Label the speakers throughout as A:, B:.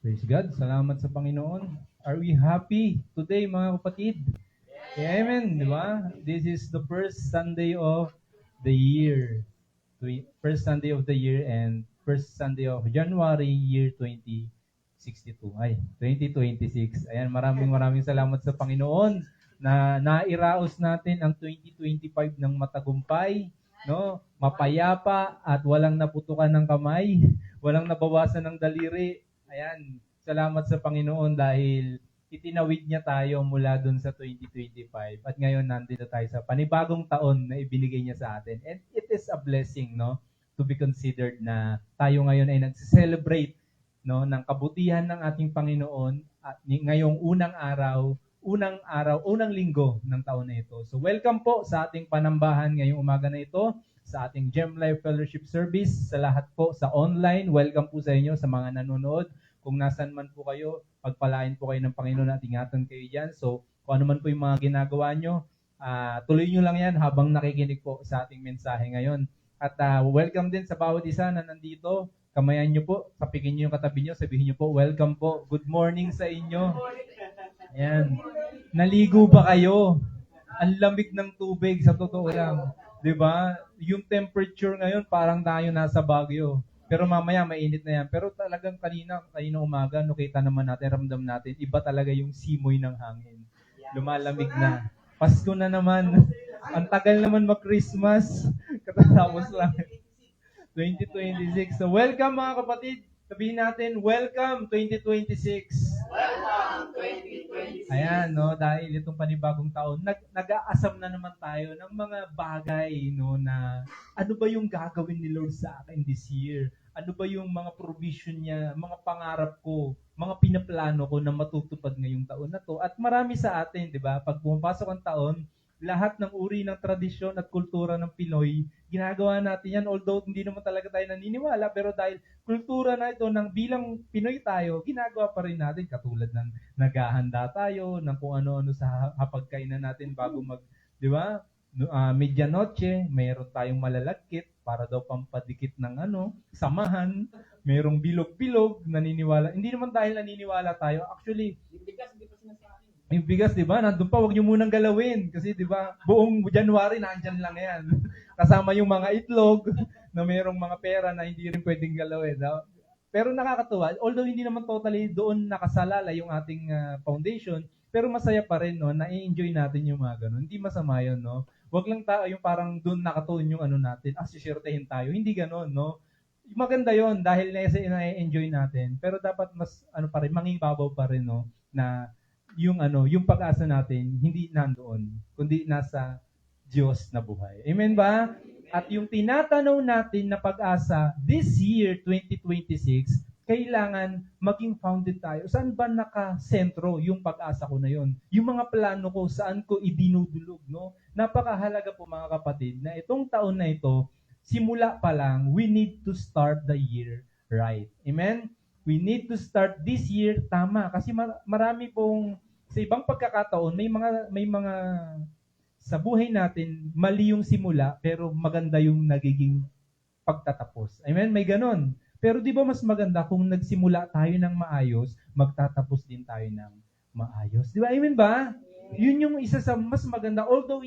A: Praise God. Salamat sa Panginoon. Are we happy today, mga kapatid? Amen, di ba? This is the first Sunday of the year. First Sunday of the year and first Sunday of January, year 2062. 2026. Ayan, maraming salamat sa Panginoon na nairaos natin ang 2025 ng matagumpay, no? Mapayapa at walang naputukan ng kamay, walang nabawasan ng daliri. Ayan, salamat sa Panginoon dahil itinawid niya tayo mula dun sa 2025 at ngayon nandito tayo sa panibagong taon na ibinigay niya sa atin. And it is a blessing, no, to be considered na tayo ngayon ay nagse-celebrate, no, ng kabutihan ng ating Panginoon at ngayong unang linggo ng taon na ito. So welcome po sa ating panambahan ngayong umaga na ito, sa ating Gem Life Fellowship Service, sa lahat po sa online. Welcome po sa inyo, sa mga nanonood. Kung nasan man po kayo, pagpalain po kayo ng Panginoon at ingatan kayo dyan. So, kung ano man po yung mga ginagawa nyo, tuloy nyo lang yan habang nakikinig po sa ating mensahe ngayon. At welcome din sa bawat isa na nandito. Kamayan nyo po, tapikin nyo yung katabi nyo, sabihin nyo po, welcome po, good morning sa inyo. Ayan. Naligo ba kayo? Ang lamig ng tubig, sa totoo lang. Diba? Yung temperature ngayon, parang tayo nasa Baguio. Pero mamaya, mainit na yan. Pero talagang kanina umaga, kita naman natin, ramdam natin, iba talaga yung simoy ng hangin. Lumalamig na. Pasko na naman. Ang tagal naman mag-Christmas. Katatapos lang. 2026. So, welcome mga kapatid. Sabihin natin, welcome 2026.
B: Welcome 2026.
A: Ayan, no, dahil itong panibagong taon, nag-aasam na naman tayo ng mga bagay, no, na ano ba yung gagawin ni Lord sa akin this year? Ano ba yung mga provision niya, mga pangarap ko, mga pinaplano ko na matutupad ngayong taon na to? At marami sa atin, di ba? Pag pumapasok ang taon, lahat ng uri ng tradisyon at kultura ng Pinoy, ginagawa natin yan. Although hindi naman talaga tayo naniniwala, pero dahil kultura na ito ng bilang Pinoy tayo, ginagawa pa rin natin. Katulad ng naghahanda tayo, ng kung ano-ano sa hapagkainan natin bago di ba? Medianoche, mayroon tayong malalagkit para daw pampadikit ng samahan. Mayroong bilog-bilog, naniniwala. Hindi naman dahil naniniwala tayo. Actually, yung bigas, di ba? Nandun pa, huwag nyo munang galawin. Kasi, di ba, buong January, nandyan lang yan. Kasama yung mga itlog, na mayroong mga pera na hindi rin pwedeng galawin. No? Pero nakakatuwa, although hindi naman totally doon nakasalala yung ating foundation, pero masaya pa rin, no? Na-enjoy natin yung mga ganun. Hindi masama yun, no? Huwag lang tayo yung parang doon nakatuon yung natin, sisertehin tayo. Hindi ganun, no? Maganda yon dahil na-enjoy natin. Pero dapat mas, pa rin, mangingibabaw pa rin, no? Na yung pag-asa natin, hindi nandoon, kundi nasa Diyos na buhay. Amen ba? At yung tinatanaw natin na pag-asa this year, 2026, kailangan maging founded tayo. Saan ba nakasentro yung pag-asa ko na yon? Yung mga plano ko, saan ko idinudulog, no? Napakahalaga po mga kapatid na itong taon na ito, simula pa lang, we need to start the year right. Amen? We need to start this year tama kasi marami pong sa ibang pagkakataon may mga sa buhay natin mali yung simula pero maganda yung nagiging pagtatapos. Amen? May ganon. Pero di ba mas maganda kung nagsimula tayo ng maayos, magtatapos din tayo ng maayos. Di ba? Amen ba? Yun yung isa sa mas maganda. Although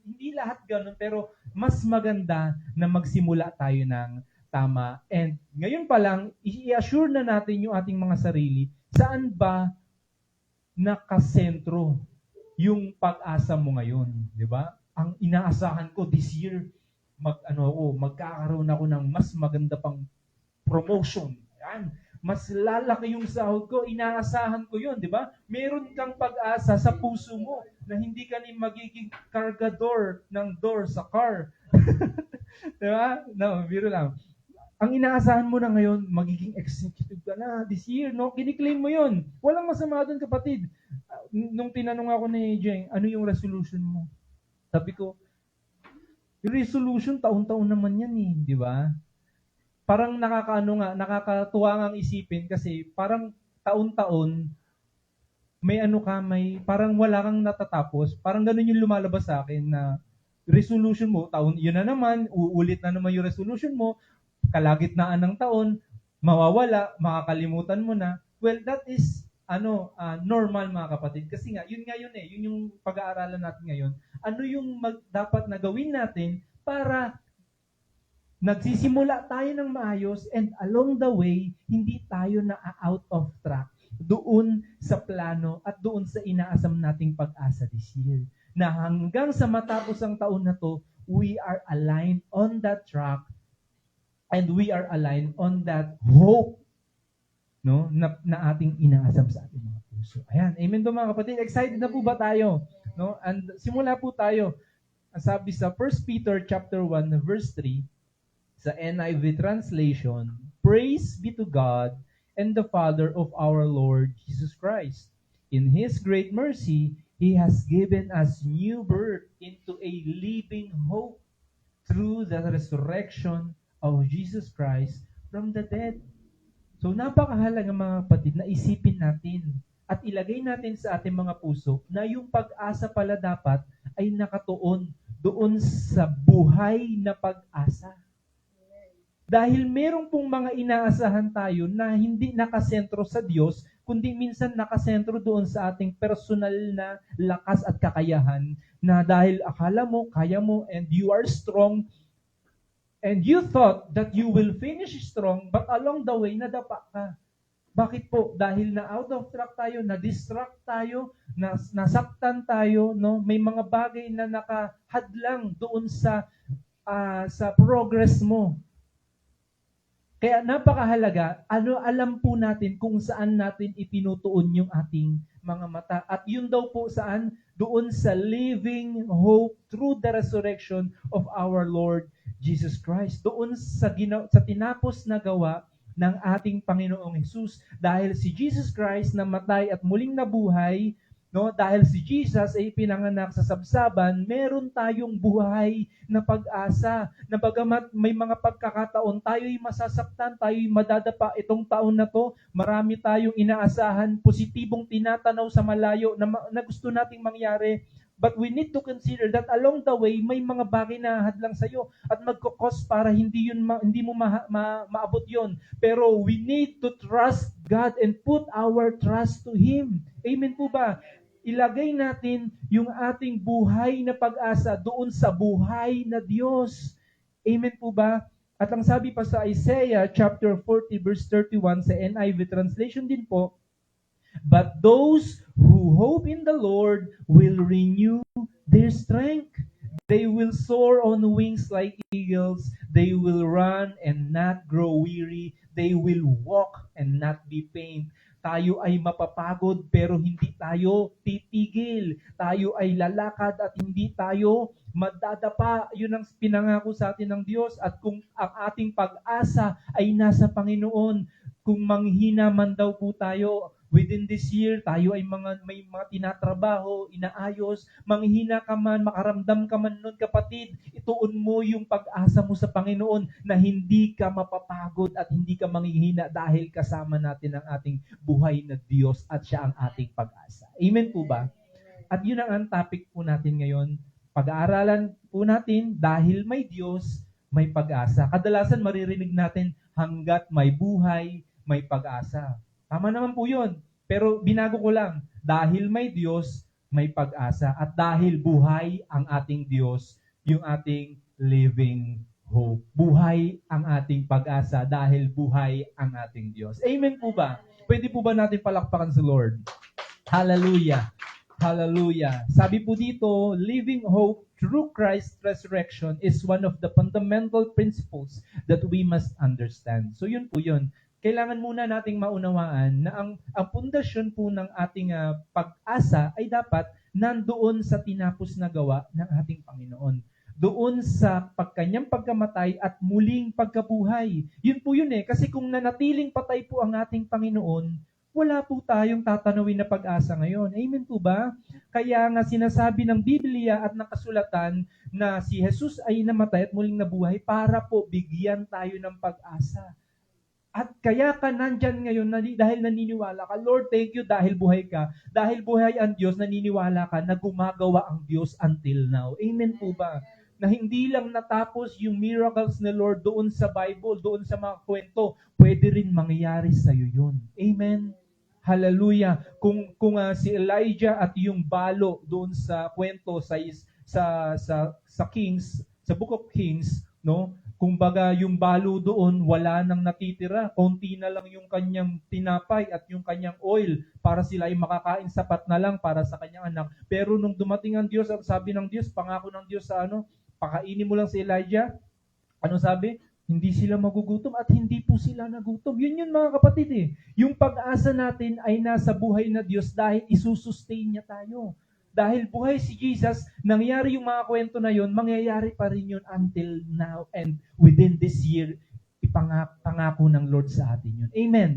A: hindi lahat ganon, pero mas maganda na magsimula tayo ng tama. And ngayon pa lang, i-assure na natin yung ating mga sarili, saan ba nakasentro yung pag-asa mo ngayon, di ba? Ang inaasahan ko this year, magkakaroon ako ng mas maganda pang promotion. Yan. Mas lalaki yung sahod ko, inaasahan ko yun, di ba? Meron kang pag-asa sa puso mo na hindi ka ni magiging cargador ng door sa car. Di ba? No, biro lang. Ang inaasahan mo na ngayon, magiging executive ka na this year, no? Kiniklaim mo yun. Walang masama doon, kapatid. Nung tinanong ako ni Jeng, ano yung resolution mo? Sabi ko, yung resolution, taon-taon naman yan eh, di ba? Parang nakakatuwa ngang isipin kasi parang taon-taon, may parang wala kang natatapos. Parang ganun yung lumalabas sa akin na resolution mo, taon, yun na naman, uulit na naman yung resolution mo, kalagitnaan ng taon, mawawala, makakalimutan mo na. Well, that is normal mga kapatid. Kasi nga, yun yung pag-aaralan natin ngayon. Ano yung dapat na gawin natin para nagsisimula tayo ng maayos and along the way, hindi tayo na out of track doon sa plano at doon sa inaasam nating pag-asa this year. Na hanggang sa matapos ang taon na to, we are aligned on that track and we are aligned on that hope na ating inaasam sa ating mga puso. Ayan, amen to mga kapatid. Excited na po ba tayo? No? And simula po tayo. Sabi sa 1 Peter chapter 1 verse 3, sa NIV translation, "Praise be to God and the Father of our Lord Jesus Christ. In His great mercy, He has given us new birth into a living hope through the resurrection of Jesus Christ from the dead." So napakahalaga mga kapatid na isipin natin at ilagay natin sa ating mga puso na yung pag-asa pala dapat ay nakatuon doon sa buhay na pag-asa. Dahil meron pong mga inaasahan tayo na hindi nakasentro sa Diyos, kundi minsan nakasentro doon sa ating personal na lakas at kakayahan na dahil akala mo, kaya mo, and you are strong, and you thought that you will finish strong, but along the way, nadapa ka. Bakit po? Dahil na out of track tayo, na-distract tayo, nasaktan tayo, no? May mga bagay na nakahadlang doon sa progress mo. Kaya napakahalaga, alam po natin kung saan natin itinutuon yung ating mga mata. At yun daw po saan? Doon sa living hope through the resurrection of our Lord Jesus Christ. Doon sa tinapos na gawa ng ating Panginoong Hesus. Dahil si Jesus Christ namatay at muling nabuhay, no? Dahil si Jesus ay pinanganak sa sabsaban, meron tayong buhay na pag-asa. Na bagamat may mga pagkakataon, tayo'y masasaktan, tayo'y madadapa itong taon na to. Marami tayong inaasahan, positibong tinatanaw sa malayo na gusto nating mangyari. But we need to consider that along the way, may mga bagay na hadlang sa'yo at magkakos para hindi mo maabot yon. Pero we need to trust God and put our trust to Him. Amen po ba? Ilagay natin yung ating buhay na pag-asa doon sa buhay na Diyos. Amen po ba? At ang sabi pa sa Isaiah chapter 40 verse 31 sa NIV translation din po, "But those who hope in the Lord will renew their strength. They will soar on wings like eagles. They will run and not grow weary. They will walk and not be faint." Tayo ay mapapagod pero hindi tayo titigil. Tayo ay lalakad at hindi tayo madadapa. Yun ang pinangako sa atin ng Diyos. At kung ang ating pag-asa ay nasa Panginoon, kung manghina man daw po tayo, within this year, tayo ay may mga tinatrabaho, inaayos, manghina ka man, makaramdam ka man nun kapatid, ituon mo yung pag-asa mo sa Panginoon na hindi ka mapapagod at hindi ka manghihina dahil kasama natin ang ating buhay na Diyos at siya ang ating pag-asa. Amen po ba? At yun ang topic po natin ngayon. Pag-aaralan po natin dahil may Diyos, may pag-asa. Kadalasan maririnig natin hanggat may buhay, may pag-asa. Tama naman po yun. Pero binago ko lang, dahil may Diyos, may pag-asa. At dahil buhay ang ating Diyos, yung ating living hope. Buhay ang ating pag-asa dahil buhay ang ating Diyos. Amen po ba? Pwede po ba natin palakpakan sa Lord? Hallelujah. Hallelujah. Sabi po dito, living hope through Christ's resurrection is one of the fundamental principles that we must understand. So yun po yun. Kailangan muna nating maunawaan na ang pundasyon po ng ating pag-asa ay dapat nandoon sa tinapos na gawa ng ating Panginoon. Doon sa kanyang pagkamatay at muling pagkabuhay. Yun po yun eh. Kasi kung nanatiling patay po ang ating Panginoon, wala po tayong tatanawin na pag-asa ngayon. Amen po ba? Kaya nga sinasabi ng Biblia at ng kasulatan na si Jesus ay namatay at muling nabuhay para po bigyan tayo ng pag-asa. At kaya ka nandyan ngayon dahil naniniwala ka, Lord, thank you dahil buhay ka. Dahil buhay ang Diyos, naniniwala ka na gumagawa ang Diyos until now. Amen po ba? Na hindi lang natapos yung miracles ni Lord doon sa Bible, doon sa mga kwento, pwede rin mangyayari sa'yo yun. Amen? Hallelujah. Kung si Elijah at yung balo doon sa kwento sa Kings, sa Book of Kings, no? Kumbaga yung balo doon wala nang natitira, konti na lang yung kanyang tinapay at yung kanyang oil para sila ay makakain, sapat na lang para sa kanyang anak. Pero nung dumating ang Diyos, at sabi ng Diyos, pangako ng Diyos sa pakainin mo lang si Elijah. Ano sabi? Hindi sila magugutom at hindi po sila nagutom. Yun mga kapatid eh. Yung pag-asa natin ay nasa buhay na Diyos dahil isusustain niya tayo. Dahil buhay si Jesus, nangyari yung mga kwento na yun, mangyayari pa rin yun until now and within this year, ipangako ng Lord sa atin yun. Amen.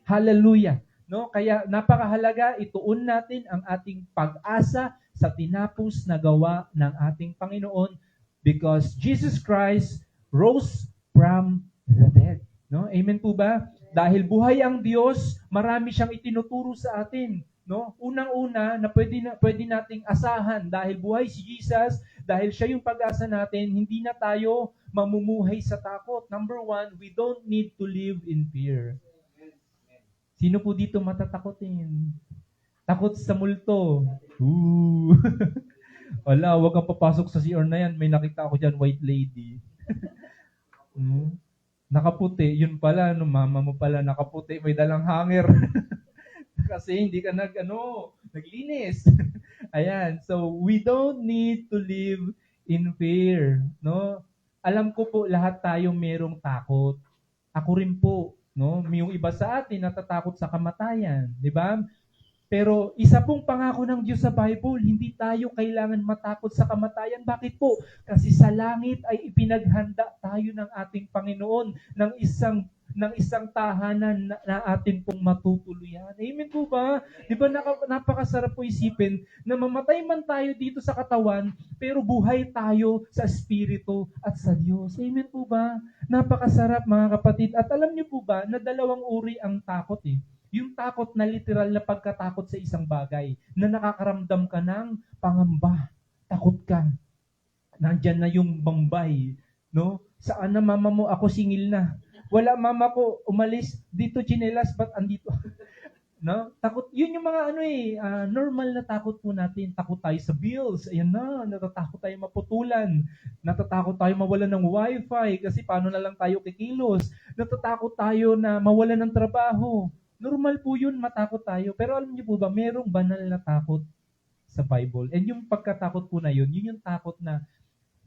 A: Hallelujah. No? Kaya napakahalaga, ituon natin ang ating pag-asa sa tinapos na gawa ng ating Panginoon because Jesus Christ rose from the dead. No? Amen po ba? Dahil buhay ang Diyos, marami siyang itinuturo sa atin. No? Unang-una na pwede nating asahan dahil buhay si Jesus, dahil siya yung pag-asa natin, hindi na tayo mamumuhay sa takot. Number one, we don't need to live in fear. Sino po dito matatakotin? Takot sa multo. Wala, wag kang papasok sa CR na yan. May nakita ako dyan, white lady. Nakaputi, yun pala, mama mo pala nakaputi, may dalang hanger. Kasi hindi ka naglinis. Ayan, so we don't need to live in fear, no? Alam ko po lahat tayo merong takot. Ako rin po, no? Yung iba sa atin natatakot sa kamatayan, di ba? Pero isa pong pangako ng Diyos sa Bible, hindi tayo kailangan matakot sa kamatayan. Bakit po? Kasi sa langit ay ipinaghanda tayo ng ating Panginoon ng isang tahanan na atin pong matutuluyan. Amen po ba? Di ba napakasarap po isipin na mamatay man tayo dito sa katawan, pero buhay tayo sa Espiritu at sa Diyos. Amen po ba? Napakasarap mga kapatid. At alam niyo po ba na dalawang uri ang takot eh. Yung takot na literal na pagkatakot sa isang bagay, na nakakaramdam ka ng pangamba, takot ka. Nandyan na yung Bombay, no? Saan na mama mo? Ako singil na. Wala mama ko, umalis dito chinelas, ba't andito? No? Takot, yun yung mga normal na takot po natin. Takot tayo sa bills, ayan na, natatakot tayo maputulan, natatakot tayo mawalan ng wifi, kasi paano na lang tayo kikilos, natatakot tayo na mawalan ng trabaho. Normal po yun, matakot tayo. Pero alam niyo po ba, merong banal na takot sa Bible. And yung pagkatakot po na yun yung takot na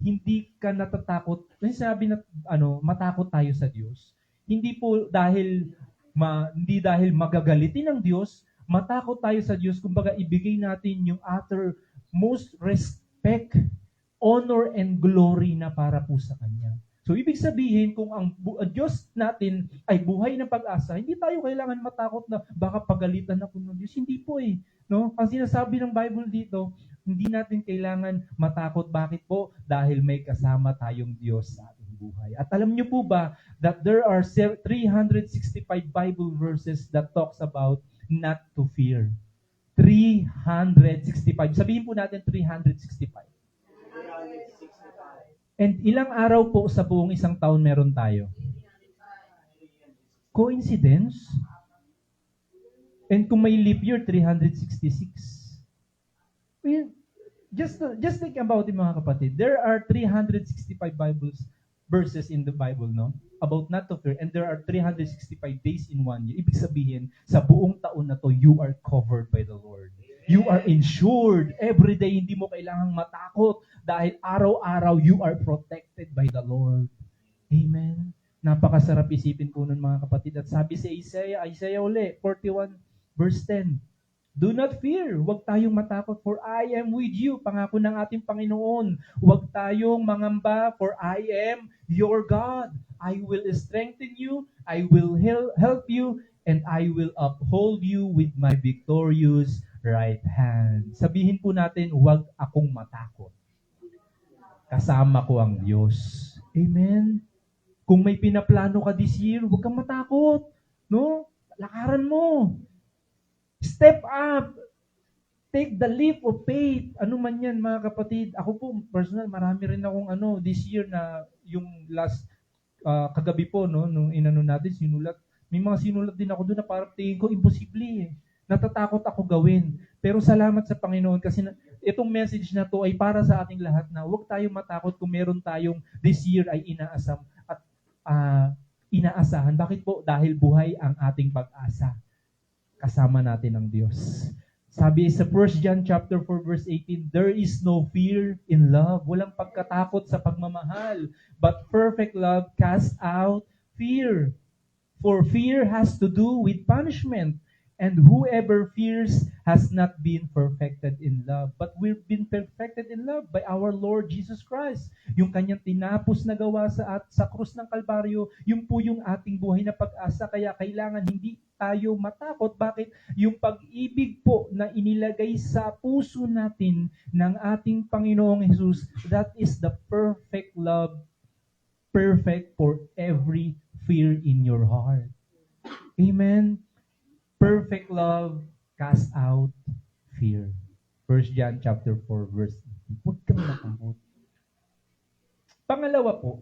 A: hindi ka natatakot. Kasi sabi na matakot tayo sa Diyos. Hindi po hindi dahil magagalitin ng Diyos, matakot tayo sa Diyos, kumbaga ibigay natin yung uttermost respect, honor, and glory na para po sa Kanya. So, ibig sabihin, kung ang Diyos natin ay buhay ng pag-asa, hindi tayo kailangan matakot na baka pagalitan ako ng Diyos. Hindi po eh. No? Ang sinasabi ng Bible dito, hindi natin kailangan matakot. Bakit po? Dahil may kasama tayong Diyos sa ating buhay. At alam niyo po ba that there are 365 Bible verses that talks about not to fear. 365. Sabihin po natin 365. And ilang araw po sa buong isang taon meron tayo? Coincidence? And kung may leap year, 366. Well, just think about it mga kapatid. There are 365 verses in the Bible, no? About not to fear. And there are 365 days in one year. Ibig sabihin, sa buong taon na to, you are covered by the Lord. You are insured. Every day, hindi mo kailangang matakot dahil araw-araw, you are protected by the Lord. Amen? Napakasarap isipin po nun mga kapatid. At sabi sa Isaiah uli, 41 verse 10, do not fear. Huwag tayong matakot, for I am with you. Pangako ng ating Panginoon. Huwag tayong mangamba, for I am your God. I will strengthen you. I will help you. And I will uphold you with my victorious right hand. Sabihin po natin, huwag akong matakot. Kasama ko ang Diyos. Amen? Kung may pinaplano ka this year, huwag kang matakot. No? Lakaran mo. Step up. Take the leap of faith. Ano man yan, mga kapatid. Ako po, personal, marami rin akong this year na yung last kagabi po, no, nung natin, sinulat, May mga sinulat din ako doon na parang tingin ko imposible eh. Natatakot ako gawin. Pero salamat sa Panginoon kasi itong message na to ay para sa ating lahat na huwag tayong matakot kung meron tayong this year ay inaasam at inaasahan. Bakit po? Dahil buhay ang ating pag-asa. Kasama natin ang Diyos. Sabi sa 1 John chapter 4 verse 18, there is no fear in love. Walang pagkatakot sa pagmamahal. But perfect love casts out fear. For fear has to do with punishment. And whoever fears has not been perfected in love. But we've been perfected in love by our Lord Jesus Christ. Yung kanyang tinapos na gawa sa krus ng Kalbaryo, yung po yung ating buhay na pag-asa. Kaya kailangan hindi tayo matakot. Bakit? Yung pag-ibig po na inilagay sa puso natin ng ating Panginoong Jesus, that is the perfect love, perfect for every fear in your heart. Amen? Perfect love casts out fear. 1 John chapter 4 verse 18. Huwag kang matakot. Pangalawa po,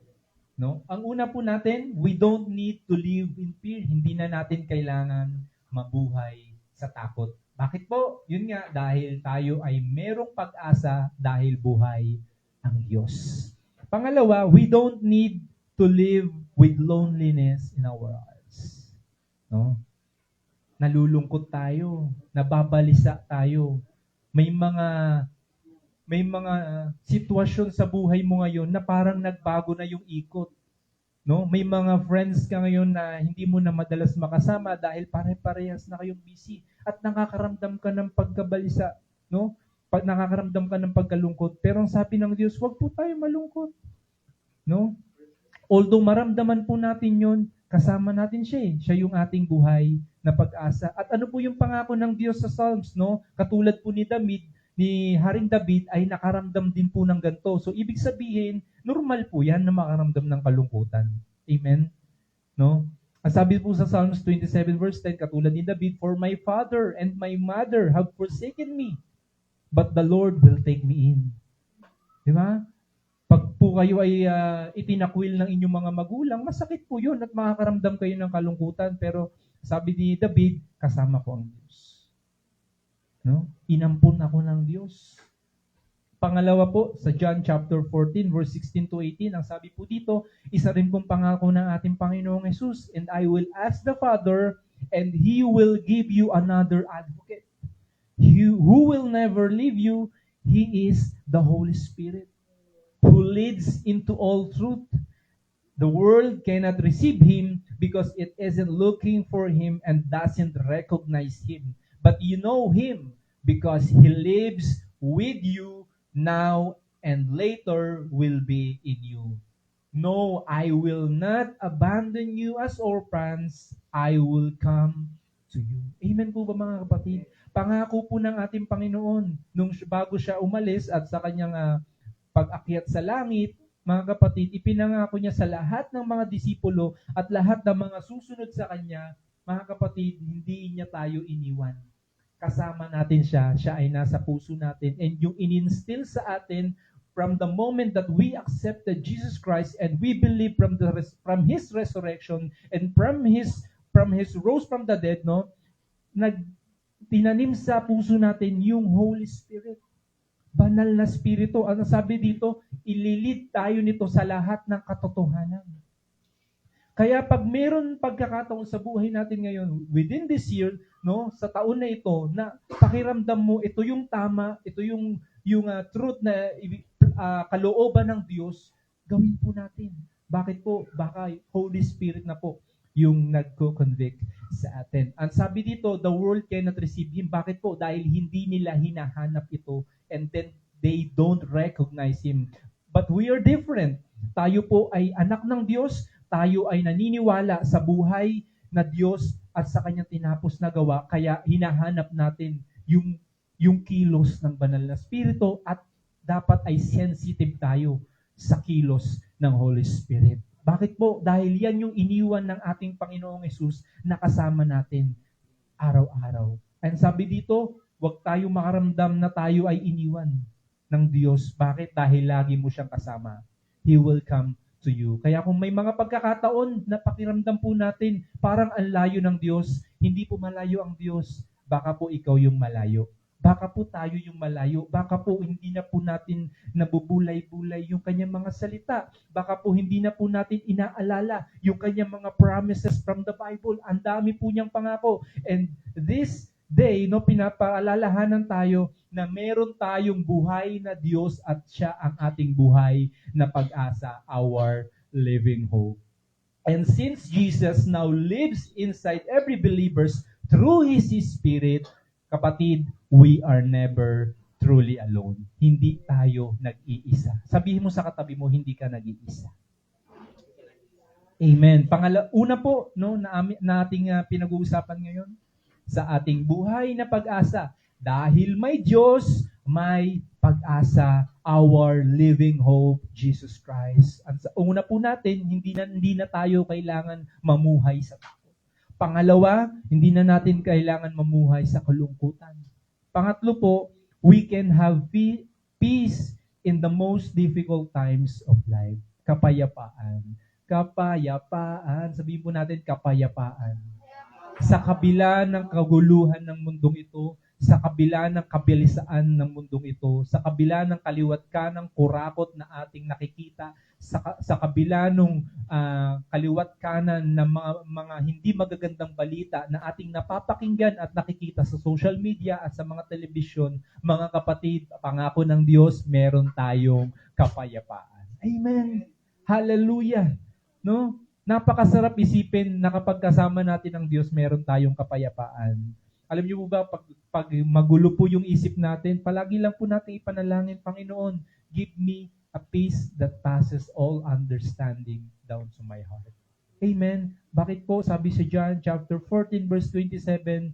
A: no? Ang una po natin, we don't need to live in fear. Hindi na natin kailangan mabuhay sa takot. Bakit po? Yun nga, dahil tayo ay merong pag-asa dahil buhay ang Diyos. Pangalawa, we don't need to live with loneliness in our hearts. No? Nalulungkot tayo, nababalisa tayo. May mga sitwasyon sa buhay mo ngayon na parang nagbago na yung ikot. No? May mga friends ka ngayon na hindi mo na madalas makasama dahil pare-parehas na kayong busy at nakakaramdam ka ng pagkabalisa, no? Nakakaramdam ka ng pagkalungkot. Pero ang sabi ng Diyos, huwag po tayo malungkot. No? Although maramdaman po natin 'yon, kasama natin siya eh. Siya yung ating buhay na pag-asa. At ano po yung pangako ng Diyos sa Psalms, no? Katulad po ni Haring David ay nakaramdam din po ng ganito. So ibig sabihin, normal po 'yan na makaramdam ng kalungkutan. Amen. No? Ang sabi po sa Psalms 27 verse 10, katulad ni David, "For my father and my mother have forsaken me, but the Lord will take me in." Di ba? Pag po kayo ay itinakwil ng inyong mga magulang, masakit po yun at makakaramdam kayo ng kalungkutan. Pero sabi ni David, kasama ko ang Diyos. No? Inampun ako ng Diyos. Pangalawa po, sa John chapter 14, verse 16 to 18, ang sabi po dito, isa rin pong pangako ng ating Panginoong Jesus, "And I will ask the Father, and He will give you another advocate, who will never leave you. He is the Holy Spirit, who leads into all truth. The world cannot receive Him because it isn't looking for Him and doesn't recognize Him. But you know Him because He lives with you now and later will be in you. No, I will not abandon you as orphans. I will come to you." Amen po ba mga kapatid? Pangako po ng ating Panginoon nung bago siya umalis at sa kanyang pag-akyat sa langit, mga kapatid, ipinangako niya sa lahat ng mga disipulo at lahat ng mga susunod sa kanya, mga kapatid, hindi niya tayo iniwan. Kasama natin siya, siya ay nasa puso natin. And yung in-instill sa atin from the moment that we accepted Jesus Christ and we believe from His resurrection and from His rose from the dead, no? Tinanim sa puso natin yung Holy Spirit. Banal na Espiritu. Ang sabi dito, ililid tayo nito sa lahat ng katotohanan. Kaya pag meron pagkakataon sa buhay natin ngayon, within this year, no, sa taon na ito, na pakiramdam mo, ito yung tama, ito yung truth na kalooban ng Diyos, gawin po natin. Bakit po? Baka Holy Spirit na po yung nagko-convict sa atin. Ang sabi dito, the world cannot receive Him. Bakit po? Dahil hindi nila hinahanap ito and then they don't recognize Him. But we are different. Tayo po ay anak ng Diyos. Tayo ay naniniwala sa buhay na Diyos at sa Kanyang tinapos na gawa. Kaya hinahanap natin yung kilos ng banal na Espiritu at dapat ay sensitive tayo sa kilos ng Holy Spirit. Bakit po? Dahil yan yung iniwan ng ating Panginoong Hesus na kasama natin araw-araw. And sabi dito, huwag tayo makaramdam na tayo ay iniwan ng Diyos. Bakit? Dahil lagi mo siyang kasama. He will come to you. Kaya kung may mga pagkakataon na pakiramdam po natin, parang ang layo ng Diyos, hindi po malayo ang Diyos. Baka po ikaw yung malayo. Baka po tayo yung malayo. Baka po hindi na po natin nabubulay-bulay yung kanyang mga salita. Baka po hindi na po natin inaalala yung kanyang mga promises from the Bible. Ang dami po niyang pangako. And this day, pinapaalalahanan tayo na meron tayong buhay na Diyos at siya ang ating buhay na pag-asa, our living hope. And since Jesus now lives inside every believers through His Spirit, kapatid, we are never truly alone. Hindi tayo nag-iisa. Sabihin mo sa katabi mo, hindi ka nag-iisa. Amen. Una po, na ating pinag-uusapan ngayon, sa ating buhay na pag-asa. Dahil may Diyos, may pag-asa, our living hope, Jesus Christ. Ang una po natin, hindi na tayo kailangan mamuhay sa takot. Pangalawa, hindi na natin kailangan mamuhay sa kalungkutan. Pangatlo po, we can have peace in the most difficult times of life. Kapayapaan. Kapayapaan. Sabihin po natin, kapayapaan. Sa kabila ng kaguluhan ng mundong ito, sa kabila ng kabilisaan ng mundong ito, sa kabila ng kaliwat kanang kurakot na ating nakikita, sa kabila ng kaliwat kanan ng mga hindi magagandang balita na ating napapakinggan at nakikita sa social media at sa mga telebisyon, mga kapatid, pangako ng Diyos, meron tayong kapayapaan. Amen. Hallelujah. No? Napakasarap isipin na kapag kasama natin ang Diyos, meron tayong kapayapaan. Alam niyo po ba, pag magulo po yung isip natin, palagi lang po natin ipanalangin, Panginoon, give me a peace that passes all understanding down to my heart. Amen. Bakit po? Sabi sa John chapter 14 verse 27,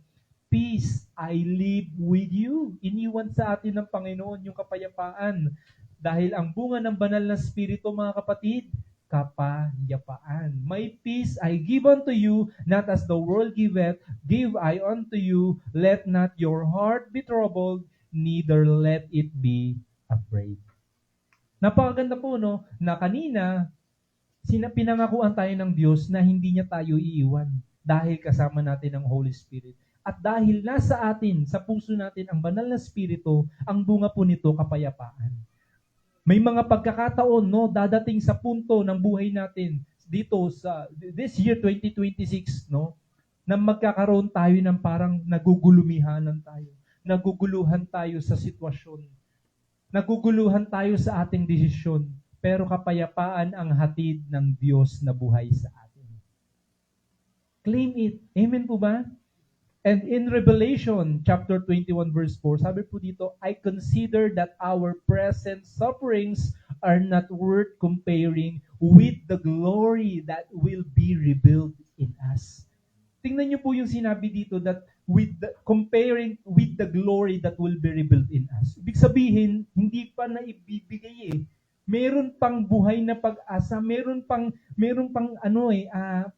A: peace I leave with you. Iniwan sa atin ng Panginoon yung kapayapaan. Dahil ang bunga ng banal na spirito, mga kapatid, kapayapaan. My peace I give unto you, not as the world giveth, give I unto you. Let not your heart be troubled, neither let it be afraid. Napakaganda po, na kanina, pinangakuan tayo ng Diyos na hindi niya tayo iiwan dahil kasama natin ang Holy Spirit. At dahil nasa atin, sa puso natin, ang banal na spirito, ang bunga po nito, kapayapaan. May mga pagkakataon, dadating sa punto ng buhay natin dito sa this year 2026, na magkakaroon tayo ng parang nagugulumihanan tayo. Naguguluhan tayo sa sitwasyon. Naguguluhan tayo sa ating desisyon. Pero kapayapaan ang hatid ng Diyos na buhay sa atin. Claim it. Amen po ba? And in Revelation chapter 21 verse 4, sabi po dito, I consider that our present sufferings are not worth comparing with the glory that will be revealed in us. Tingnan niyo po yung sinabi dito that comparing with the glory that will be revealed in us. Ibig sabihin, hindi pa na ibibigay Meron pang buhay na pag-asa, meron pang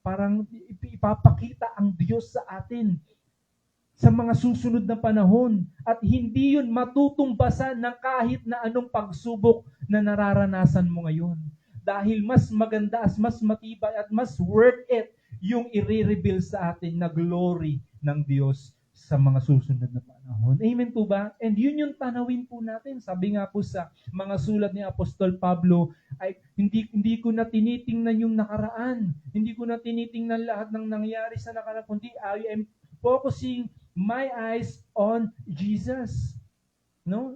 A: parang ipapakita ang Diyos sa atin sa mga susunod na panahon. At hindi yun matutumbasan ng kahit na anong pagsubok na nararanasan mo ngayon. Dahil mas maganda, mas matibay, at mas worth it yung i-reveal sa atin na glory ng Diyos sa mga susunod na panahon. Amen po ba? And yun yung tanawin po natin. Sabi nga po sa mga sulat ni Apostol Pablo, ay hindi ko na tinitingnan yung nakaraan. Hindi ko na tinitingnan lahat ng nangyari sa nakaraan, kundi I am focusing my eyes on Jesus.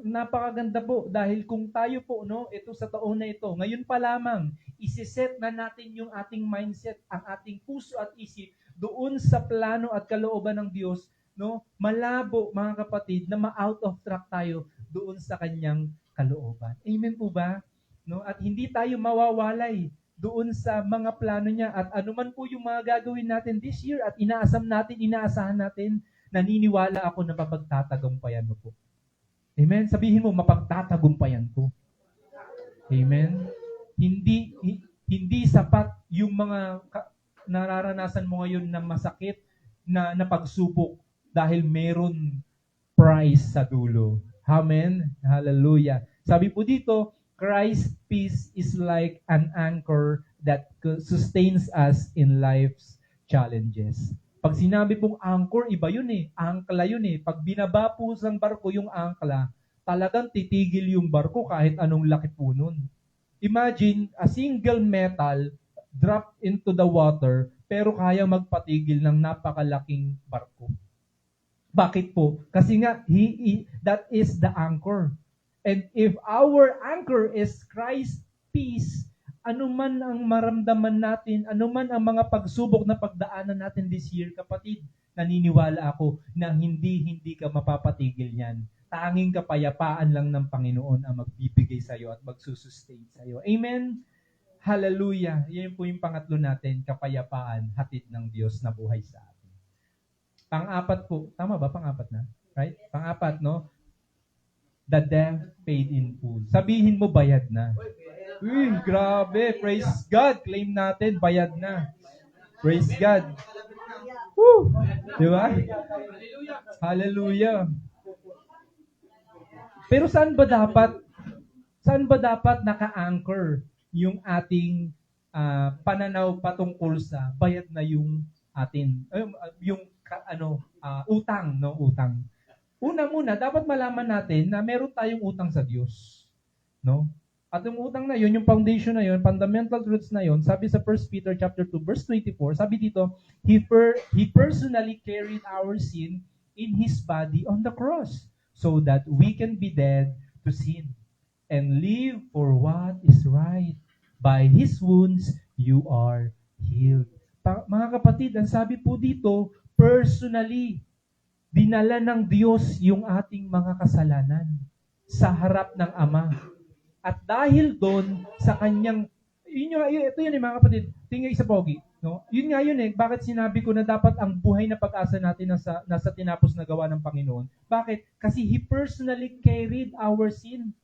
A: Napakaganda po dahil kung tayo po, ito sa taon na ito, ngayon pa lamang, isiset na natin yung ating mindset, ang ating puso at isip doon sa plano at kalooban ng Diyos, malabo, mga kapatid, na ma-out of track tayo doon sa kanyang kalooban. Amen po ba? At hindi tayo mawawalay doon sa mga plano niya at anuman po yung mga gagawin natin this year at inaasahan natin, naniniwala ako na mapagtatagumpayan mo po. Amen? Sabihin mo, mapagtatagumpayan ko. Amen? Hindi sapat yung mga nararanasan mo ngayon na masakit na pagsubok dahil meron prize sa dulo. Amen? Hallelujah. Sabi po dito, Christ's peace is like an anchor that sustains us in life's challenges. Pag sinabi pong anchor, iba yun eh. Angkla yun eh. Pag binaba po sa barko yung angkla, talagang titigil yung barko kahit anong laki po nun. Imagine a single metal drop into the water pero kaya magpatigil ng napakalaking barko. Bakit po? Kasi nga, that is the anchor. And if our anchor is Christ's peace, anuman ang maramdaman natin, anuman ang mga pagsubok na pagdaanan natin this year, kapatid, naniniwala ako na hindi ka mapapatigil niyan. Tanging kapayapaan lang ng Panginoon ang magbibigay sa iyo at magsusustain sa iyo. Amen? Hallelujah. Yan po yung pangatlo natin, kapayapaan, hatid ng Diyos na buhay sa atin. Pang-apat po, tama ba? Pang-apat na? Right? Pang-apat, no? The debt paid in full. Sabihin mo, bayad na. Uy, grabe. Praise God. Claim natin, bayad na. Praise God. Woo! Di ba? Hallelujah. Pero saan ba dapat naka-anchor yung ating pananaw patungkol sa bayad na yung atin, yung utang, no? Utang. Una muna, dapat malaman natin na meron tayong utang sa Diyos. No? At yung utang na yun, yung foundation na yun, fundamental truths na yun, sabi sa 1 Peter chapter 2, verse 24, sabi dito, He personally carried our sin in His body on the cross so that we can be dead to sin and live for what is right. By His wounds, you are healed. Mga kapatid, ang sabi po dito, personally, dinala ng Diyos yung ating mga kasalanan sa harap ng Ama. At dahil doon, sa kanyang, ito yun mga kapatid, tingay sa pogi. No? Yun nga yun bakit sinabi ko na dapat ang buhay na pag-asa natin nasa tinapos na gawa ng Panginoon. Bakit? Kasi He personally carried our sin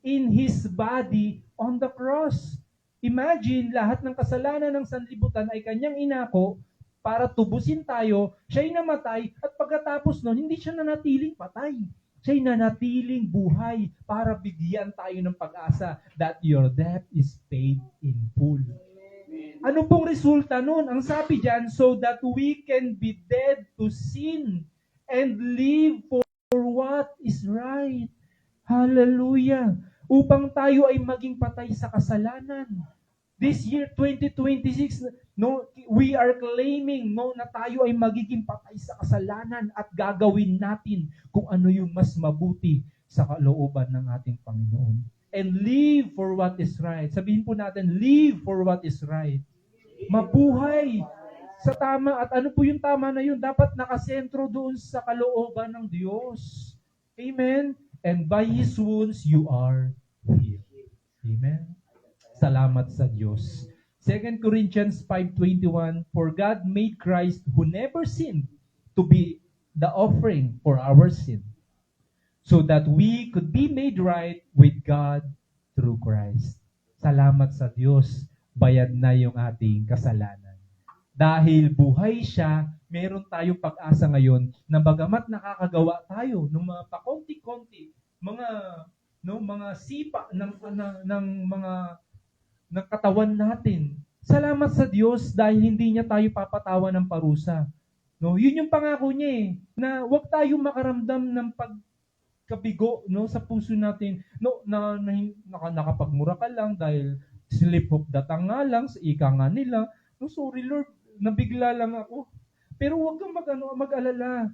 A: in His body on the cross. Imagine, lahat ng kasalanan ng sanlibutan ay kanyang inako para tubusin tayo, siya'y namatay, at pagkatapos nun, hindi siya nanatiling patay. Siya'y nanatiling buhay para bigyan tayo ng pag-asa that your debt is paid in full. Ano pong resulta nun? Ang sabi dyan, so that we can be dead to sin and live for what is right. Hallelujah! Upang tayo ay maging patay sa kasalanan. This year, 2026, no, we are claiming na tayo ay magiging patay sa kasalanan at gagawin natin kung ano yung mas mabuti sa kalooban ng ating Panginoon. And live for what is right. Sabihin po natin, live for what is right. Mabuhay sa tama. At ano po yung tama na yun? Dapat nakasentro doon sa kalooban ng Diyos. Amen? And by His wounds, you are healed. Amen? Salamat sa Diyos. 2 Corinthians 5:21, For God made Christ who never sinned to be the offering for our sin, so that we could be made right with God through Christ. Salamat sa Diyos, bayad na yung ating kasalanan. Dahil buhay siya, meron tayong pag-asa ngayon na bagamat nakakagawa tayo ng mga pakonti-konti, mga sipa ng mga ng katawan natin. Salamat sa Diyos dahil hindi niya tayo papatawan ng parusa. No, yun yung pangako niya na wag tayong makaramdam ng pagkabigo sa puso natin. No, nakapagmura ka lang dahil slip of the tongue nga lang, sa ika nga nila. No, sorry Lord, nabigla lang ako. Pero wag kang mag-alala.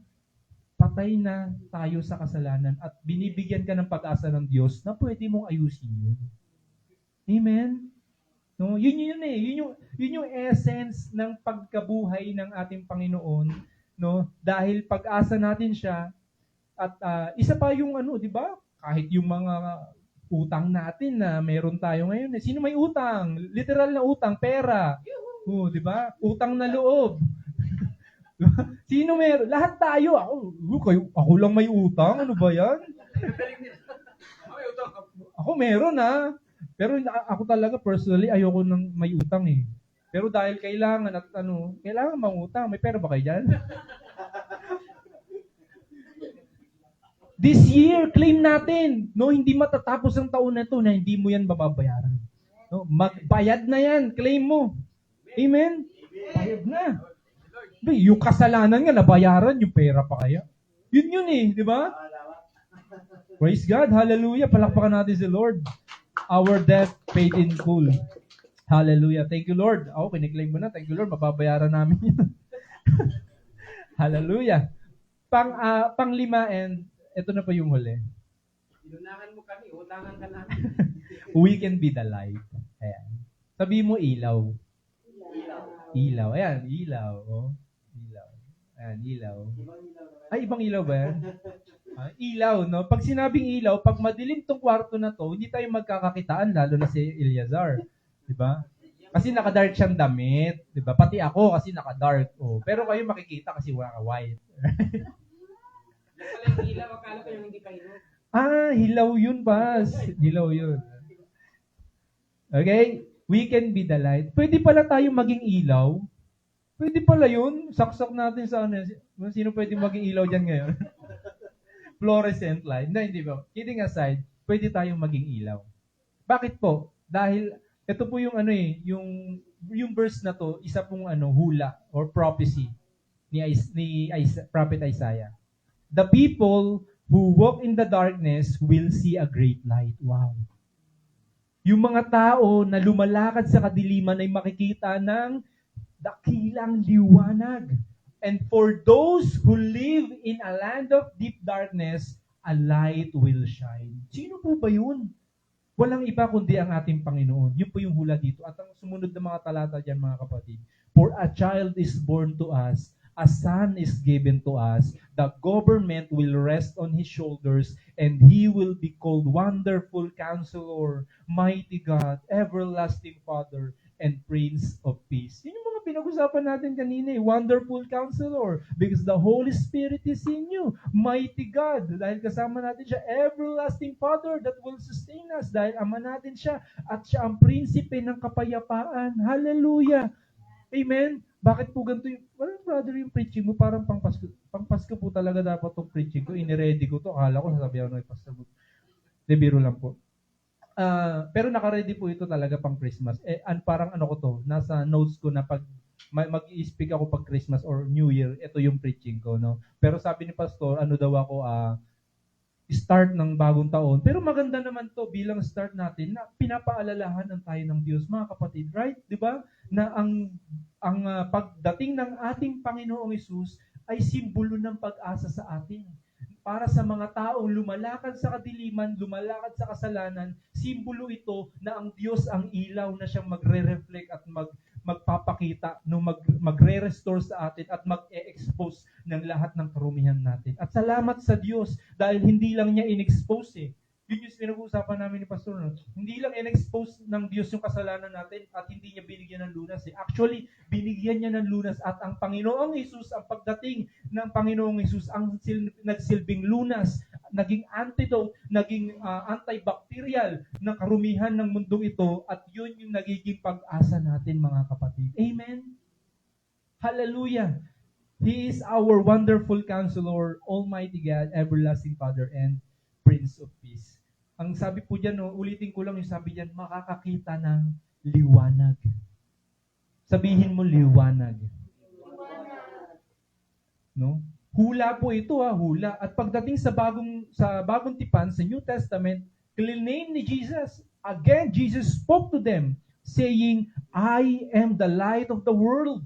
A: Patay na tayo sa kasalanan at binibigyan ka ng pag-asa ng Diyos na pwede mong ayusin yun. Amen? No, yun yung essence ng pagkabuhay ng ating Panginoon, no? Dahil pag-asa natin siya at isa pa yung di ba? Kahit yung mga utang natin na meron tayo ngayon. Sino may utang? Literal na utang, pera. Di ba? Utang na loob. Sino meron? Lahat tayo. Ako lang may utang. Ano ba 'yan? Ako meron Pero ako talaga personally ayoko nang may utang Pero dahil kailangan kailangan mangutang. May pera ba kayo diyan? This year, claim natin. No, hindi matatapos ang taon na ito na hindi mo yan mababayaran. No, magbayad na yan. Claim mo. Amen? Bayad na. Yung kasalanan nga, nabayaran, yung pera pa kaya. Yun eh, di ba? Praise God. Hallelujah. Palakpakan natin si Lord. Our debt paid in full. Hallelujah. Thank you, Lord. Ako, kiniklaim mo na. Thank you, Lord. Mababayaran namin yun. Hallelujah. Panglima, and ito na po yung huli.
B: Inunahan mo kami, utangan ka namin.
A: We can be the light. Ayan. Sabi mo ilaw. Ilaw. Ayan, ilaw. Oh. Ilaw. Ayan, ilaw. Ay, ibang ilaw ba yan? Ilaw, no? Pag sinabing ilaw, pag madilim tong kwarto na to, hindi tayo magkakakitaan, lalo na si Eleazar. Diba? Kasi naka-dark siyang damit. Diba? Pati ako kasi naka-dark. Oh. Pero kayo makikita kasi white.
B: Yung pala yung ilaw, akala ko yung hindi pa hinog.
A: Hilaw yun, Bas. Hilaw yun. Okay? We can be the light. Pwede pala tayo maging ilaw. Pwede pala yun. Saksak natin sa ano. Sino pwede maging ilaw dyan ngayon? Fluorescent light. Hindi ba? Kidding aside, pwede tayong maging ilaw. Bakit po? Dahil ito po yung yung verse na to, isa pong hula or prophecy ni Prophet Isaiah. The people who walk in the darkness will see a great light. Wow. Yung mga tao na lumalakad sa kadiliman ay makikita ng dakilang liwanag. And for those who live in a land of deep darkness, a light will shine. Sino po ba yun? Walang iba kundi ang ating Panginoon. Yun po yung hula dito. At ang sumunod na mga talata dyan, mga kapatid. For a child is born to us, a son is given to us, the government will rest on his shoulders, and he will be called Wonderful Counselor, Mighty God, Everlasting Father, and Prince of Peace. Yun yung mga pinag-usapan natin kanina, Wonderful Counselor, because the Holy Spirit is in you. Mighty God, dahil kasama natin siya. Everlasting Father that will sustain us, dahil Ama natin siya, at siya ang prinsipe ng kapayapaan. Hallelujah! Amen? Bakit po ganito yung, well, brother, yung preaching mo, parang pangpasko po talaga dapat itong preaching ko. Iniready ko to. Akala ko, sasabihan ko, Pastor Bud. De, biro lang po. Pero naka-ready po ito talaga pang Christmas. Parang ko to, nasa notes ko na pag mag-i-speak ako pag Christmas or New Year, ito yung preaching ko, no? Pero sabi ni Pastor, daw ako, start ng bagong taon. Pero maganda naman to bilang start natin na pinapaalalahanan tayo ng Diyos, mga kapatid, right? 'Di ba? Na ang pagdating ng ating Panginoong Hesus ay simbolo ng pag-asa sa atin. Para sa mga taong lumalakad sa kadiliman, lumalakad sa kasalanan, simbolo ito na ang Diyos ang ilaw na siyang magre-reflect at magpapakita, no, magre-restore sa atin at mag-e-expose ng lahat ng karumihan natin. At salamat sa Diyos dahil hindi lang niya in-expose Yun yung pinag-uusapan namin ni Pastor. No? Hindi lang in-expose ng Diyos yung kasalanan natin at hindi niya binigyan ng lunas. Actually, binigyan niya ng lunas at ang Panginoong Hesus, ang pagdating ng Panginoong Hesus, ang nagsilbing lunas, naging antidote, naging antibacterial ng karumihan ng mundong ito at yun yung nagiging pag-asa natin, mga kapatid. Amen? Hallelujah! He is our wonderful counselor, Almighty God, everlasting Father, and Prince of Peace. Ang sabi po dyan, ulitin ko lang yung sabi dyan, makakakita ng liwanag. Sabihin mo liwanag. No? Hula po ito, hula. At pagdating sa bagong tipan, sa New Testament, claim ni Jesus. Again, Jesus spoke to them, saying, I am the light of the world.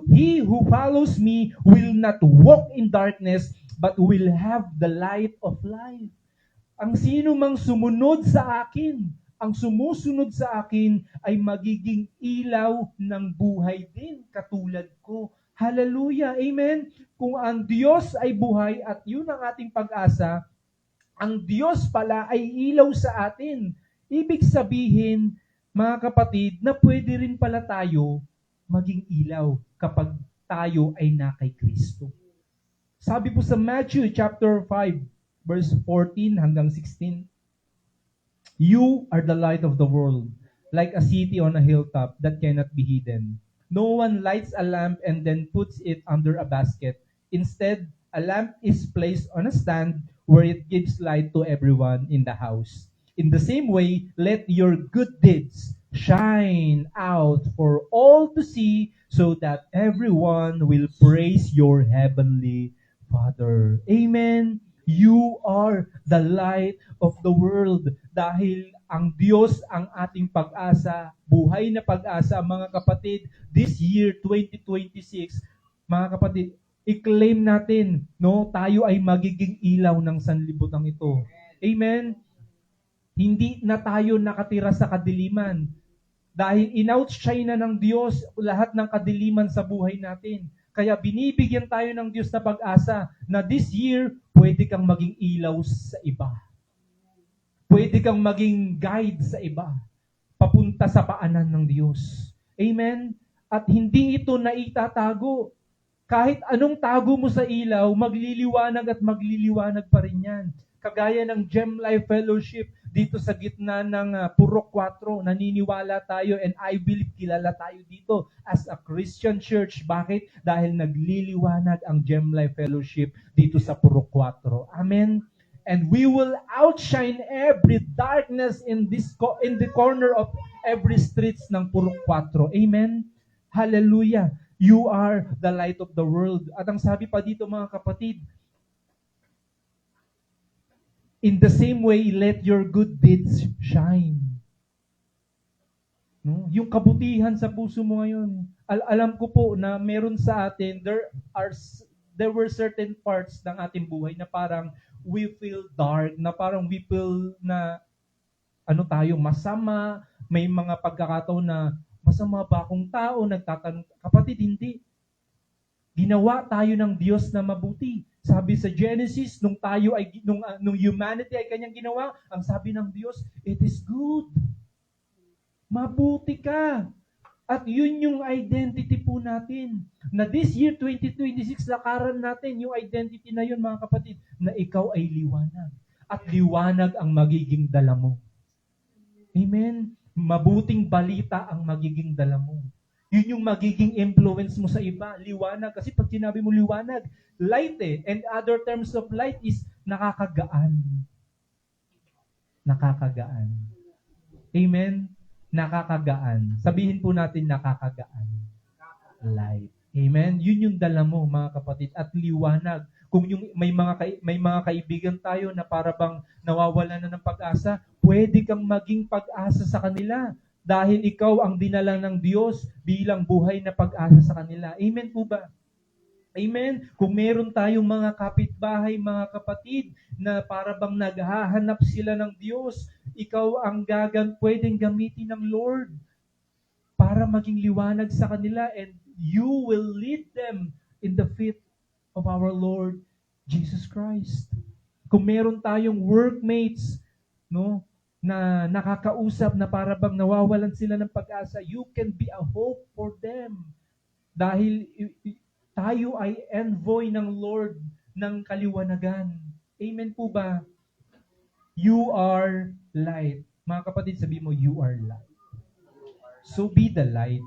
A: He who follows me will not walk in darkness, but will have the light of life. Ang sino mang sumunod sa akin, ang sumusunod sa akin ay magiging ilaw ng buhay din, katulad ko. Hallelujah! Amen! Kung ang Diyos ay buhay at yun ang ating pag-asa, ang Diyos pala ay ilaw sa atin. Ibig sabihin, mga kapatid, na pwede rin pala tayo maging ilaw kapag tayo ay na kay Kristo. Sabi po sa Matthew chapter 5, verse 14 hanggang 16, You are the light of the world, like a city on a hilltop that cannot be hidden. No one lights a lamp and then puts it under a basket. Instead, A lamp is placed on a stand where it gives light to everyone in the house. In the same way, let your good deeds shine out for all to see so that everyone will praise your heavenly Father. Amen. You are the light of the world dahil ang Diyos ang ating pag-asa, buhay na pag-asa, mga kapatid. This year 2026, mga kapatid, i-claim natin, no, tayo ay magiging ilaw ng sanlibutan ito. Amen. Hindi na tayo nakatira sa kadiliman. Dahil in-outshine na ng Diyos lahat ng kadiliman sa buhay natin. Kaya binibigyan tayo ng Diyos na pag-asa na this year, pwede kang maging ilaw sa iba. Pwede kang maging guide sa iba. Papunta sa paanan ng Diyos. Amen? At hindi ito na itatago. Kahit anong tago mo sa ilaw, magliliwanag at magliliwanag pa rin yan. Kagaya ng Gem Life Fellowship, dito sa gitna ng Purok 4, naniniwala tayo and I believe kilala tayo dito as a Christian church. Bakit? Dahil nagliliwanag ang Gem Life Fellowship dito sa Purok 4. Amen? And we will outshine every darkness in the corner of every streets ng Purok 4. Amen? Hallelujah! You are the light of the world. At ang sabi pa dito mga kapatid, in the same way, let your good deeds shine. No? Yung kabutihan sa puso mo ngayon. Alam ko po na meron sa atin, there were certain parts ng ating buhay na parang we feel dark, na parang we feel na masama, may mga pagkakataon na masama ba akong tao, nagtatanong, kapatid, hindi. Ginawa tayo ng Diyos na mabuti. Sabi sa Genesis, nung humanity ay kanyang ginawa, ang sabi ng Diyos, it is good. Mabuti ka. At yun yung identity po natin. Na this year, 2026, lakaran natin yung identity na yun, mga kapatid, na ikaw ay liwanag. At liwanag ang magiging dala mo. Amen? Mabuting balita ang magiging dala mo. Yun yung magiging influence mo sa iba. Liwanag. Kasi pag sinabi mo liwanag, light And other terms of light is nakakagaan. Nakakagaan. Amen? Nakakagaan. Sabihin po natin nakakagaan. Light. Amen? Yun yung dala mo, mga kapatid. At liwanag. Kung yung may mga kaibigan tayo na para bang nawawala na ng pag-asa, pwede kang maging pag-asa sa kanila. Dahil ikaw ang dinala ng Diyos bilang buhay na pag-asa sa kanila. Amen po ba? Amen? Kung meron tayong mga kapitbahay, mga kapatid, na para bang naghahanap sila ng Diyos, ikaw ang pwedeng gamitin ng Lord para maging liwanag sa kanila, and you will lead them in the feet of our Lord Jesus Christ. Kung meron tayong workmates, no, na nakakausap na para bang nawawalan sila ng pag-asa, you can be a hope for them. Dahil tayo ay envoy ng Lord ng kaliwanagan. Amen po ba? You are light. Mga kapatid, sabi mo, you are light. So be the light.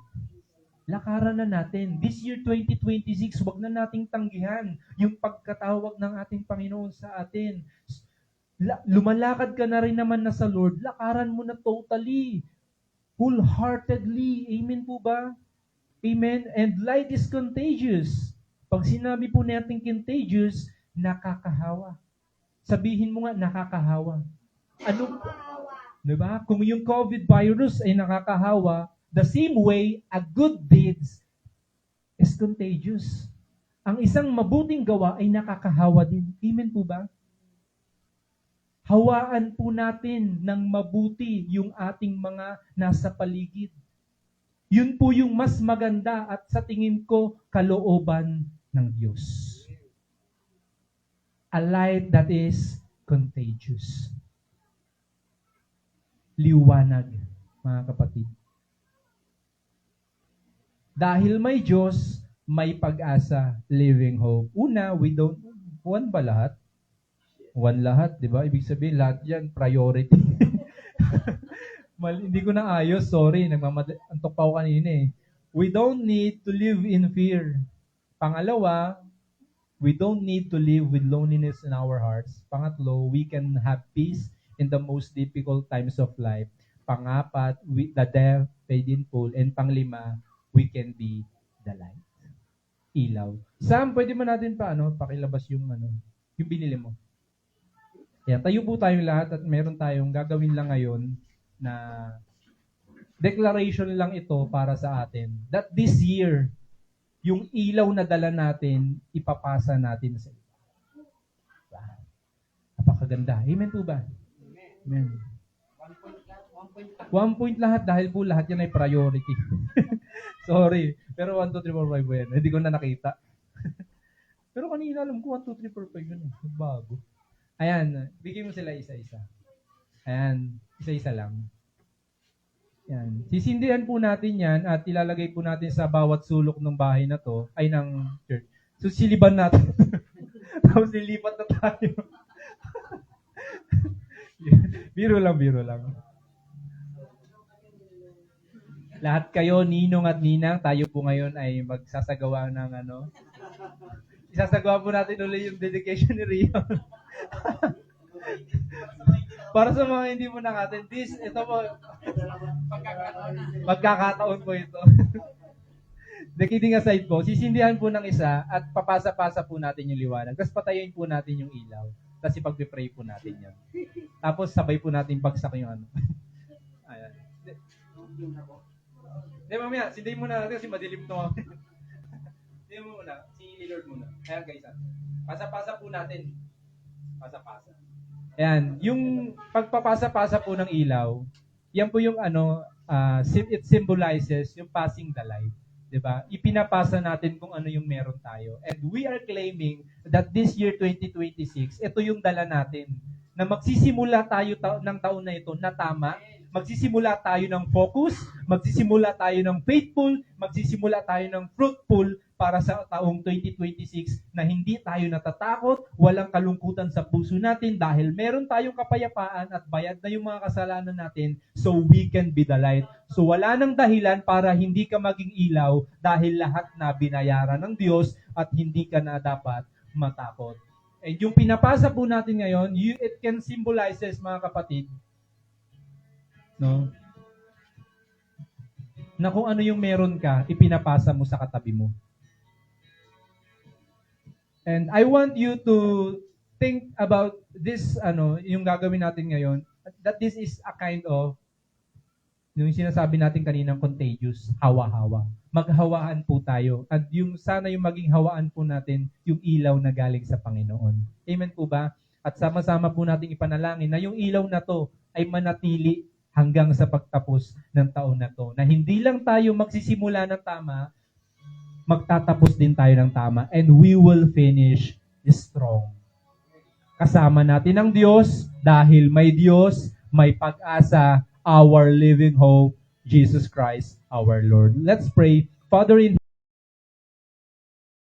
A: Lakaran na natin. This year 2026, wag na nating tanggihan yung pagkatawag ng ating Panginoon sa atin. Lumalakad ka na rin naman na sa Lord, lakaran mo na totally, wholeheartedly. Amen po ba? Amen? And light is contagious. Pag sinabi po natin contagious, nakakahawa. Sabihin mo nga, nakakahawa. Ano? Diba? Kung yung COVID virus ay nakakahawa, the same way, a good deeds is contagious. Ang isang mabuting gawa ay nakakahawa din. Amen po ba? Hawaan po natin ng mabuti yung ating mga nasa paligid. Yun po yung mas maganda at sa tingin ko, kalooban ng Diyos. A light that is contagious. Liwanag, mga kapatid. Dahil may Diyos, may pag-asa, living hope. Una, one ba lahat? One lahat, di ba? Ibig sabihin, lahat yan, priority. Hindi ko na ayos, sorry. Antok pa ako kanina eh. We don't need to live in fear. Pangalawa, We don't need to live with loneliness in our hearts. Pangatlo, we can have peace in the most difficult times of life. Pangapat, the deaf, painful. And panglima, we can be the light. Ilaw. Sam, pwede mo natin pakilabas yung yung binili mo. Yan, tayo po tayong lahat at meron tayong gagawin lang ngayon na declaration lang ito para sa atin. That this year, yung ilaw na dala natin, ipapasa natin sa iba. Napakaganda. Amen po ba? Amen. 1 point lahat dahil po lahat yan ay priority. Sorry. Pero 1, 2, 3, 4, 5 po yan. Hindi ko na nakita. Pero kanina alam ko 1, 2, 3, 4, 5 yun. Bago. Ayan. Bigyan mo sila isa-isa. Ayan. Isa-isa lang. Yan. Sisindihan po natin yan at ilalagay po natin sa bawat sulok ng bahay na to, ay ng church. So, siliban natin. Tapos nilipat na tayo. Biro lang. Lahat kayo, ninong at ninang, tayo po ngayon ay magsasagawa ng isasagawa po natin ulit yung dedication ni Rion. Para sa mga hindi mo nakatin, ito po, magkakataon po ito. The kidding aside po, sisindihan po ng isa at papasa-pasa po natin yung liwanag. Tapos patayin po natin yung ilaw. Tapos ipag-pray po natin yan. Tapos sabay po natin bagsak yung Ayan. Hindi, mamaya, sindihin muna natin kasi madilim ito. Sindihin mo muna, si Lord muna. Ayan guys, pasa-pasa po natin. Pasa-pasa. Ayan, yung pagpapasa-pasa po ng ilaw, yan po yung it symbolizes yung passing the light. Diba? Ipinapasa natin kung ano yung meron tayo. And we are claiming that this year 2026, ito yung dala natin. Na magsisimula tayo ng taon na ito na tama, magsisimula tayo ng focus, magsisimula tayo ng faithful, magsisimula tayo ng fruitful para sa taong 2026 na hindi tayo natatakot, walang kalungkutan sa puso natin dahil meron tayong kapayapaan at bayad na yung mga kasalanan natin so we can be the light. So wala nang dahilan para hindi ka maging ilaw dahil lahat na binayaran ng Diyos at hindi ka na dapat matakot. And yung pinapasa po natin ngayon, it can symbolizes mga kapatid, no? Na kung ano yung meron ka, ipinapasa mo sa katabi mo. And I want you to think about this, yung gagawin natin ngayon, that this is a kind of, yung sinasabi natin kaninang contagious, hawa-hawa. Maghawaan po tayo. At sana yung maging hawaan po natin, yung ilaw na galing sa Panginoon. Amen po ba? At sama-sama po natin ipanalangin na yung ilaw na to ay manatili hanggang sa pagtapos ng taon na to. Na hindi lang tayo magsisimula ng tama, magtatapos din tayo ng tama, and we will finish strong. Kasama natin ang Diyos, dahil may Diyos, may pag-asa, our living hope, Jesus Christ, our Lord. Let's pray. Father in